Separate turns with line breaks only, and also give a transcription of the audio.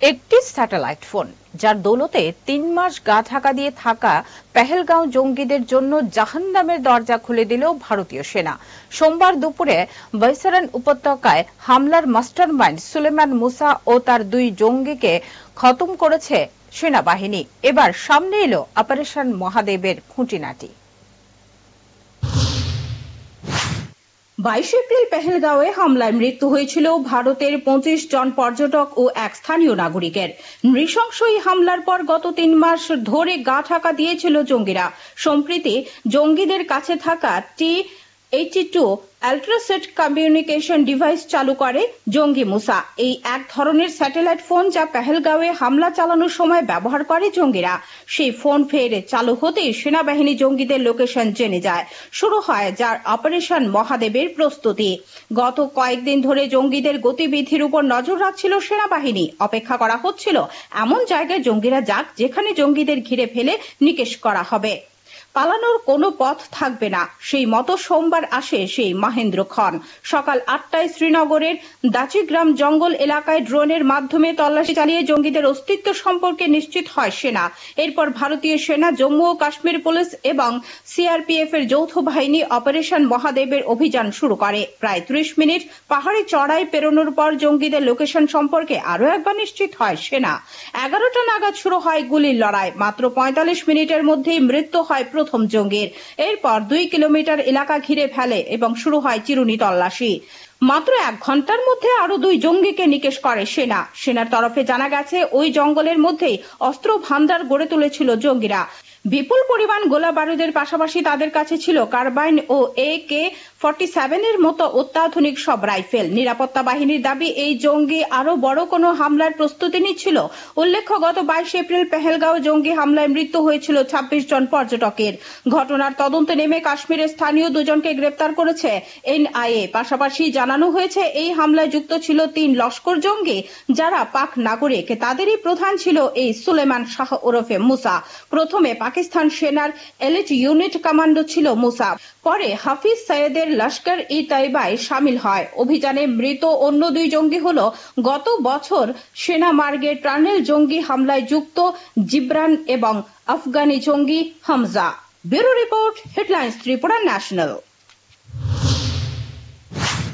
একটি satellite phone, যার দৌলতে ৩ মাস গা ঢাকা দিয়ে থাকা পেহেলগাঁও জঙ্গিদের জন্য জাহান্নামের দরজা খুলে দিল ভারতীয় সেনা। সোমবার দুপুরে বৈসারান উপত্যকায় হামলার মাস্টারমাইন্ড সুলেমান মুসা ও তার ২ জঙ্গিকে খতম করেছে সেনাবাহিনী। এবার সামনে এলো অপারেশন মহাদেবের খুঁটিনাটি।
২২ এপ্রিল পেহেলগাঁওয়ে হামলায় মৃত্যু হয়েছিল ভারতের ২৫ জন পর্যটক ও এক স্থানীয় নাগরিকের। নৃশংস এই হামলার পর গত ৩ মাস ধরে গা ঢাকা দিয়েছিল জঙ্গিরা। সম্প্রতি জঙ্গিদের কাছে থাকা T-82 আল্ট্রাসেট কমিউনিকেশন ডিভাইস চালু করে জঙ্গি মুসা। এই এক ধরনের স্যাটেলাইট ফোন যা পেহেলগাঁওয়ে হামলা চালানোর সময় ব্যবহার করে জঙ্গিরা। সেই ফোন ফের চালু হতেই সেনাবাহিনী জঙ্গিদের লোকেশন জেনে যায়। শুরু হয় যার অপারেশন মহাদেবের প্রস্তুতি। গত কয়েকদিন ধরে জঙ্গিদের গতিবিধির উপর নজর রাখছিল সেনাবাহিনী। অপেক্ষা করা হচ্ছিল এমন জায়গায় জঙ্গিরা যাক, যেখানে জঙ্গিদের ঘিরে ফেলে নিকেশ করা হবে। পালানোর কোনো পথ থাকবে না, সেই মতো সোমবার আসে সেই মহেন্দ্রক্ষণ। সকাল ৮টায় শ্রীনগরের দাচিগ্রাম জঙ্গল এলাকায় ড্রোনের মাধ্যমে তল্লাশি চালিয়ে জঙ্গিদের অস্তিত্ব সম্পর্কে নিশ্চিত হয় সেনা। এরপর ভারতীয় সেনা, জম্মু ও কাশ্মীর পুলিশ এবং সিআরপিএফ এর যৌথ বাহিনী অপারেশন মহাদেবের অভিযান শুরু করে। প্রায় ৩০ মিনিট পাহাড়ি চড়াই পেরোনোর পর জঙ্গিদের লোকেশন সম্পর্কে আরো একবার নিশ্চিত হয় সেনা। ১১টা নাগাদ শুরু হয় গুলির লড়াই। মাত্র ৪৫ মিনিটের মধ্যেই মৃত্যু হয় প্রথম জঙ্গির। এরপর ২ কিলোমিটার এলাকা ঘিরে ফেলে এবং শুরু হয় চিরুনি তল্লাশি। মাত্র ১ ঘন্টার মধ্যে আরো ২ জঙ্গিকে নিকেশ করে সেনা। সেনার তরফে জানা গেছে, ওই জঙ্গলের মধ্যেই অস্ত্র ভান্ডার গড়ে তুলেছিল জঙ্গিরা। বিপুল পরিমাণ গোলা বারুদের পাশাপাশি তাদের কাছে ছিল কার্বাইন ও AK-47 এর মতো অত্যাধুনিক সব রাইফেল। নিরাপত্তা বাহিনীর দাবি, এই জঙ্গি আরো বড় কোনো হামলার প্রস্তুতি নিচ্ছিল। উল্লেখ্য, গত ২২ এপ্রিল পেহেলগাঁও জঙ্গি হামলায় মৃত্যু হয়েছিল ২৬ জন পর্যটকের। ঘটনার তদন্তে নেমে কাশ্মীরের স্থানীয় ২ জনকে গ্রেপ্তার করেছে NIA। পাশাপাশি জানানো হয়েছে, এই হামলায় যুক্ত ছিল ৩ লস্কর জঙ্গি, যারা পাক নাগরিক। তাদেরই প্রধান ছিল এই সুলেমান শাহ ওরফে মুসা। প্রথমে পাকিস্তান সেনার এলিট ইউনিট কমান্ডো ছিল মুসা, পরে হাফিজ সৈয়দের লস্কর-ই-তৈবায় সামিল হয়। অভিযানে মৃত অন্য ২ জঙ্গি হল গত বছর সেনা মার্গে টানেল জঙ্গি হামলায় যুক্ত জিবরান এবং আফগানি জঙ্গি Hamza. Bureau report, headlines Tripura national.